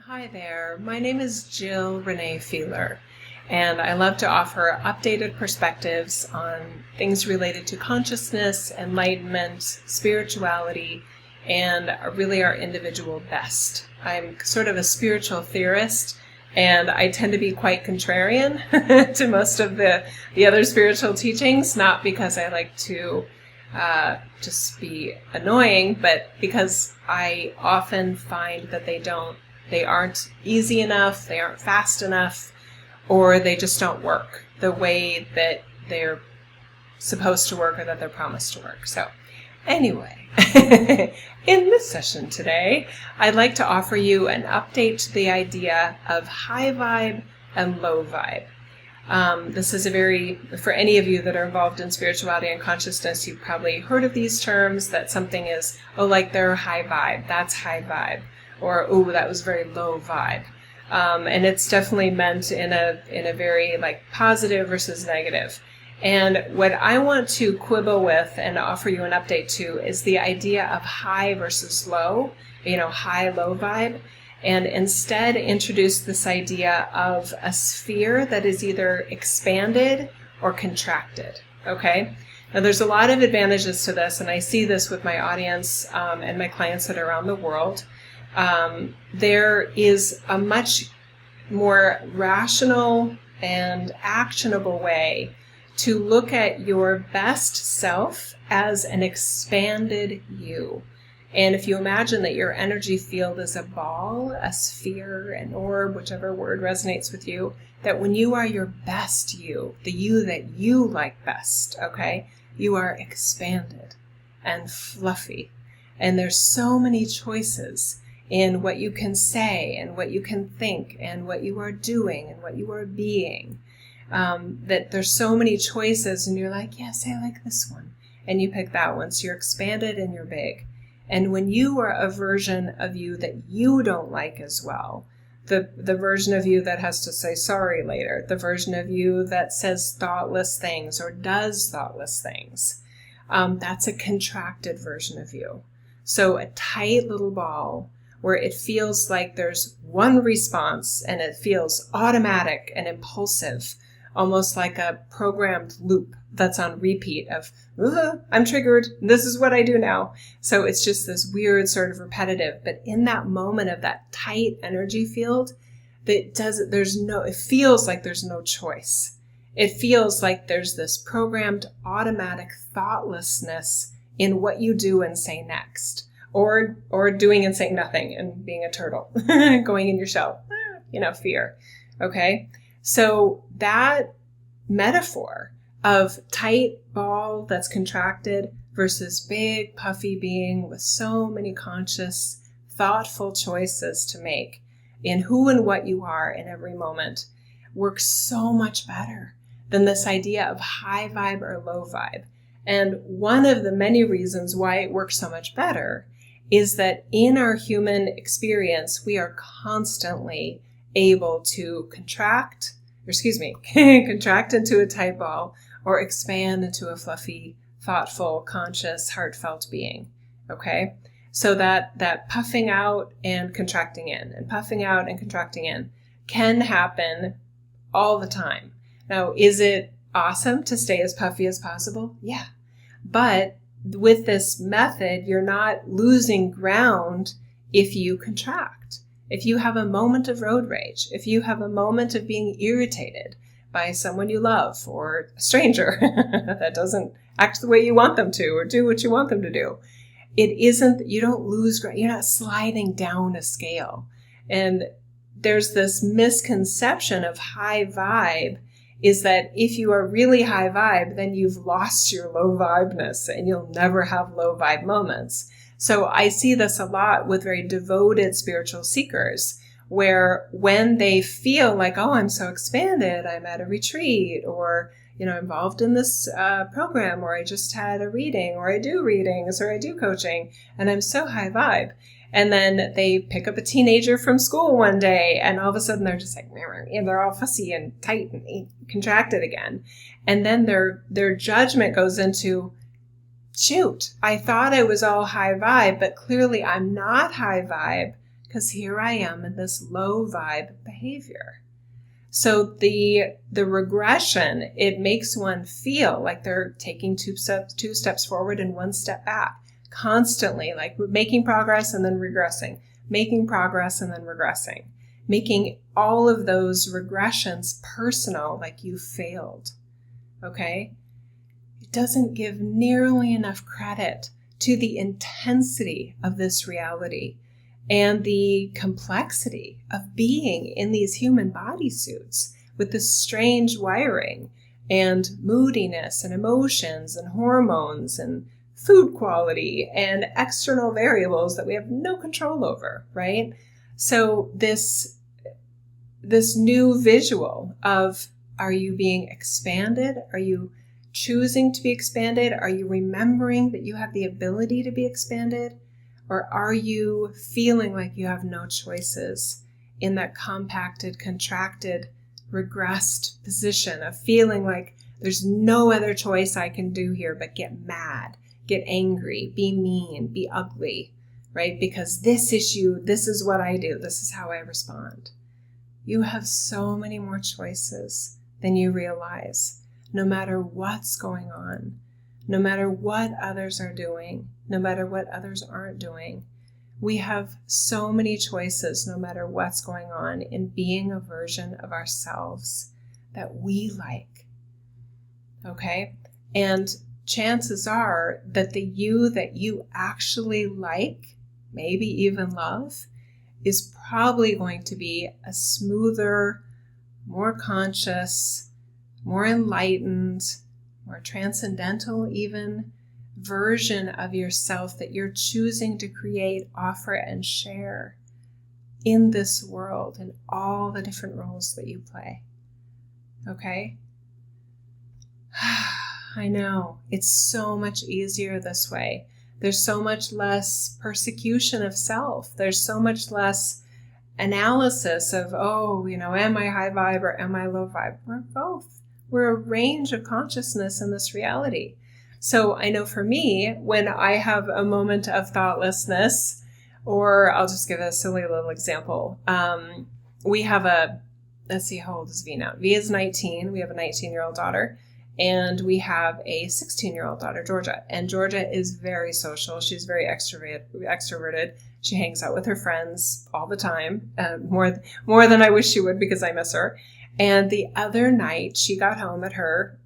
Hi there, my name is Jill Renee Feeler, and I love to offer updated perspectives on things related to consciousness, enlightenment, spirituality, and really our individual best. I'm sort of a spiritual theorist, and I tend to be quite contrarian to most of the other spiritual teachings, not because I like to just be annoying, but because I often find that they aren't easy enough, they aren't fast enough, or they just don't work the way that they're supposed to work or that they're promised to work. So anyway, in this session today, I'd like to offer you an update to the idea of high vibe and low vibe. This is for any of you that are involved in spirituality and consciousness, you've probably heard of these terms, that something is, like they're high vibe, that's high vibe. Or, that was very low vibe. And it's definitely meant in a very positive versus negative. And what I want to quibble with and offer you an update to is the idea of high versus low, high, low vibe, and instead introduce this idea of a sphere that is either expanded or contracted, okay? Now, there's a lot of advantages to this, and I see this with my audience and my clients that are around the world. There is a much more rational and actionable way to look at your best self as an expanded you. And if you imagine that your energy field is a ball, a sphere, an orb, whichever word resonates with you, that when you are your best you, the you that you like best, okay, you are expanded and fluffy. And there's so many choices in what you can say and what you can think and what you are doing and what you are being, that there's so many choices, and you're like, yes, I like this one, and you pick that one. So you're expanded and you're big. And when you are a version of you that you don't like as well, the version of you that has to say sorry later, the version of you that says thoughtless things or does thoughtless things, that's a contracted version of you. So a tight little ball where it feels like there's one response and it feels automatic and impulsive, almost like a programmed loop that's on repeat of, I'm triggered, this is what I do now. So it's just this weird sort of repetitive, but in that moment of that tight energy field, it feels like there's no choice. It feels like there's this programmed automatic thoughtlessness in what you do and say next. Or doing and saying nothing and being a turtle, going in your shell, fear. Okay. So that metaphor of tight ball that's contracted versus big puffy being with so many conscious, thoughtful choices to make in who and what you are in every moment works so much better than this idea of high vibe or low vibe. And one of the many reasons why it works so much better is that in our human experience, we are constantly able to contract into a tight ball or expand into a fluffy, thoughtful, conscious, heartfelt being. Okay? So that puffing out and contracting in and puffing out and contracting in can happen all the time. Now, is it awesome to stay as puffy as possible? Yeah. But with this method, you're not losing ground if you contract. If you have a moment of road rage, if you have a moment of being irritated by someone you love or a stranger that doesn't act the way you want them to or do what you want them to do, you don't lose ground. You're not sliding down a scale. And there's this misconception of high vibe is that if you are really high vibe, then you've lost your low vibeness and you'll never have low vibe moments. So I see this a lot with very devoted spiritual seekers, where when they feel like, I'm so expanded, I'm at a retreat, or, involved in this program, or I just had a reading, or I do readings, or I do coaching, and I'm so high vibe. And then they pick up a teenager from school one day, and all of a sudden they're just like, and they're all fussy and tight and contracted again. And then their judgment goes into, shoot, I thought I was all high vibe, but clearly I'm not high vibe because here I am in this low vibe behavior. So the regression, it makes one feel like they're taking two steps forward and one step back, constantly, like making progress and then regressing, making progress and then regressing, making all of those regressions personal, like you failed. Okay? It doesn't give nearly enough credit to the intensity of this reality and the complexity of being in these human bodysuits with this strange wiring and moodiness and emotions and hormones and food quality and external variables that we have no control over, right? So this new visual of, are you being expanded? Are you choosing to be expanded? Are you remembering that you have the ability to be expanded? Or are you feeling like you have no choices in that compacted, contracted, regressed position of feeling like there's no other choice I can do here but get mad, get angry, be mean, be ugly, right? Because this issue, this is what I do. This is how I respond. You have so many more choices than you realize, no matter what's going on, no matter what others are doing, no matter what others aren't doing. We have so many choices, no matter what's going on, in being a version of ourselves that we like. Okay? And chances are that the you that you actually like, maybe even love, is probably going to be a smoother, more conscious, more enlightened, more transcendental even version of yourself that you're choosing to create, offer, and share in this world, in all the different roles that you play. Okay? I know, it's so much easier this way. There's so much less persecution of self. There's so much less analysis of, am I high vibe or am I low vibe? We're both. We're a range of consciousness in this reality. So I know for me, when I have a moment of thoughtlessness, or I'll just give a silly little example. We have let's see, how old is V now? V is 19. We have a 19-year-old daughter. And we have a 16-year-old daughter, Georgia. And Georgia is very social. She's very extroverted. She hangs out with her friends all the time, more than I wish she would, because I miss her. And the other night, she got home at her,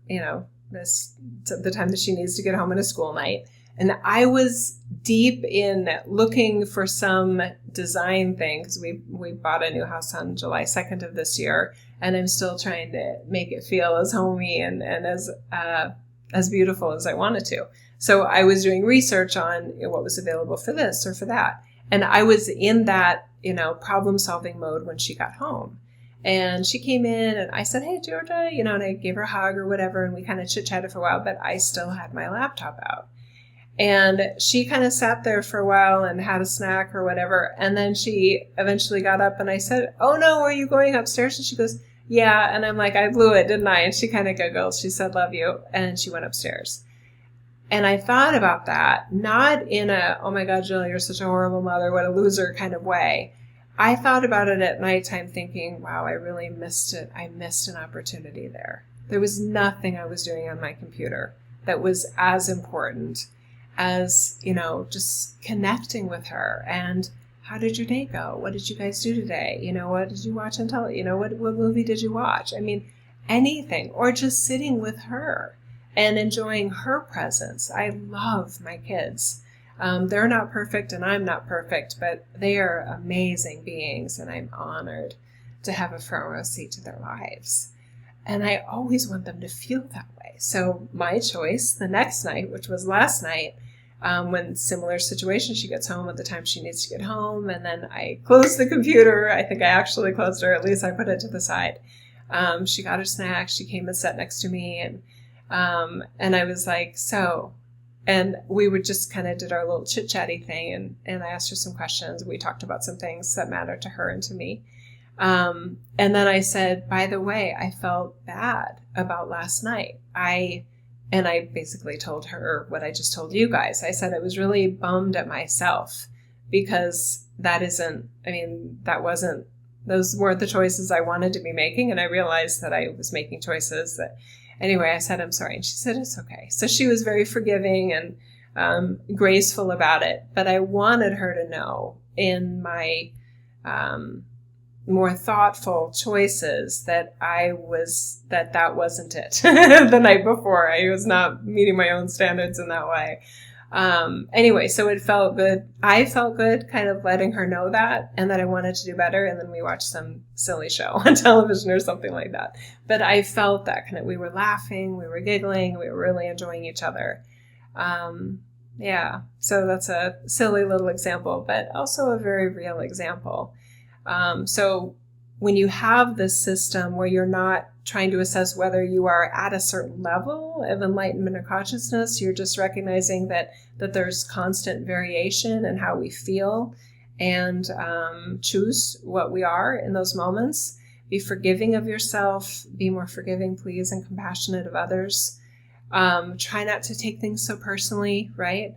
the time that she needs to get home on a school night. And I was deep in looking for some design thing, because we bought a new house on July 2nd of this year. And I'm still trying to make it feel as homey and as beautiful as I wanted to. So I was doing research on what was available for this or for that. And I was in that, problem solving mode when she got home. And she came in and I said, "Hey, Georgia," and I gave her a hug or whatever. And we kind of chit-chatted for a while, but I still had my laptop out. And she kind of sat there for a while and had a snack or whatever. And then she eventually got up and I said, "Oh no, are you going upstairs?" And she goes, "Yeah." And I'm like, "I blew it, didn't I?" And she kind of giggled. She said, "Love you." And she went upstairs. And I thought about that, not in a, "Oh my God, Jill, you're such a horrible mother, what a loser" kind of way. I thought about it at nighttime thinking, wow, I really missed it. I missed an opportunity there. There was nothing I was doing on my computer that was as important as, just connecting with her. And how did your day go? What did you guys do today? What did you watch on television? What movie did you watch? I mean, anything. Or just sitting with her and enjoying her presence. I love my kids. They're not perfect and I'm not perfect, but they are amazing beings, and I'm honored to have a front row seat to their lives. And I always want them to feel that way. So my choice the next night, which was last night, when similar situation, she gets home at the time she needs to get home, and then I closed the computer. I think I actually closed her, at least I put it to the side. She got her snack, she came and sat next to me, and I was like, "So," and we would just kind of did our little chit-chatty thing, and I asked her some questions. We talked about some things that matter to her and to me. And then I said, "By the way, I felt bad about last night." And I basically told her what I just told you guys. I said I was really bummed at myself because those weren't the choices I wanted to be making. And I realized that I was making choices that, anyway, I said, I'm sorry. And she said, it's okay. So she was very forgiving and graceful about it. But I wanted her to know in my more thoughtful choices that that wasn't it. The night before, I was not meeting my own standards in that way. Anyway, so it felt good. I felt good kind of letting her know that, and that I wanted to do better. And then we watched some silly show on television or something like that. But I felt that kind of, we were laughing, we were giggling, we were really enjoying each other. Yeah. So that's a silly little example, but also a very real example. So when you have this system where you're not trying to assess whether you are at a certain level of enlightenment or consciousness, you're just recognizing that there's constant variation in how we feel, and choose what we are in those moments. Be forgiving of yourself. Be more forgiving, please, and compassionate of others. Try not to take things so personally, right?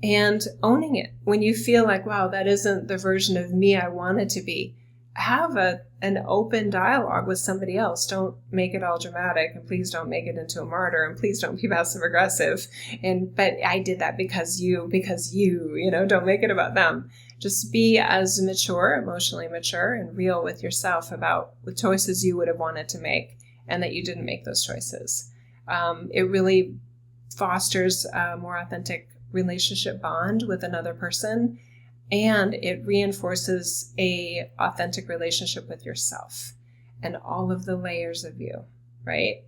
And owning it. When you feel like, wow, that isn't the version of me I wanted to be, have an open dialogue with somebody else. Don't make it all dramatic, and please don't make it into a martyr, and please don't be passive aggressive. But I did that because you, don't make it about them. Just be as mature, emotionally mature, and real with yourself about the choices you would have wanted to make and that you didn't make those choices. It really fosters a more authentic relationship bond with another person, and it reinforces a authentic relationship with yourself and all of the layers of you, right?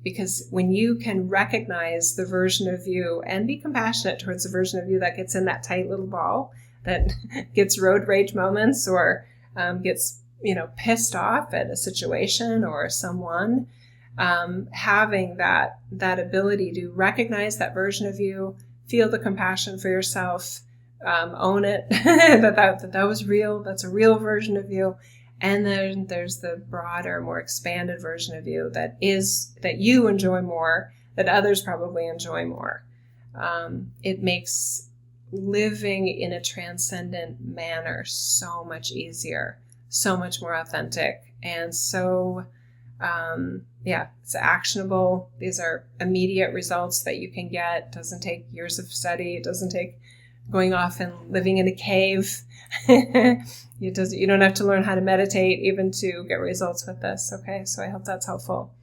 Because when you can recognize the version of you and be compassionate towards the version of you that gets in that tight little ball, that gets road rage moments, or gets pissed off at a situation or someone, having that ability to recognize that version of you, feel the compassion for yourself, own it, that was real, that's a real version of you. And then there's the broader, more expanded version of you that you enjoy more, that others probably enjoy more. It makes living in a transcendent manner so much easier, so much more authentic, and so it's actionable. These are immediate results that you can get. It doesn't take years of study. It doesn't take going off and living in a cave. You don't have to learn how to meditate even to get results with this. Okay, so I hope that's helpful.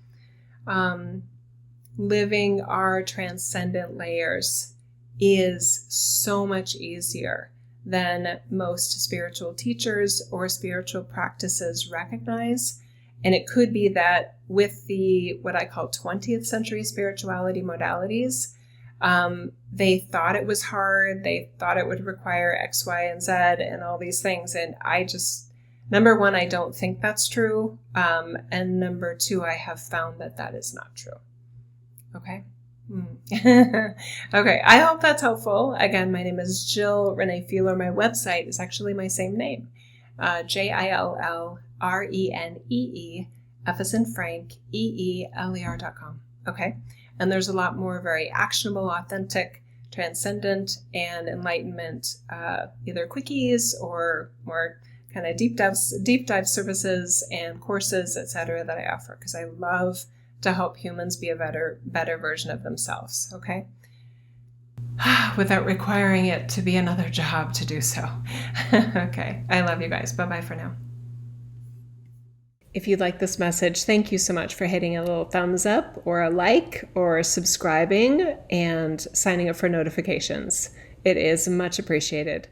Living our transcendent layers is so much easier than most spiritual teachers or spiritual practices recognize. And it could be that with the, what I call 20th century spirituality modalities, they thought it was hard. They thought it would require X, Y, and Z and all these things. And number one, I don't think that's true. And number two, I have found that is not true. Okay. Okay. I hope that's helpful. Again, my name is Jill Renee Feeler. My website is actually my same name. JILLRENEE, F as in Frank, EELER.com. Okay. And there's a lot more very actionable, authentic, transcendent, and enlightenment, either quickies or more kind of deep dive services and courses, etc., that I offer, because I love to help humans be a better version of themselves. Okay. Without requiring it to be another job to do so. Okay. I love you guys. Bye-bye for now. If you like this message, thank you so much for hitting a little thumbs up or a like or subscribing and signing up for notifications. It is much appreciated.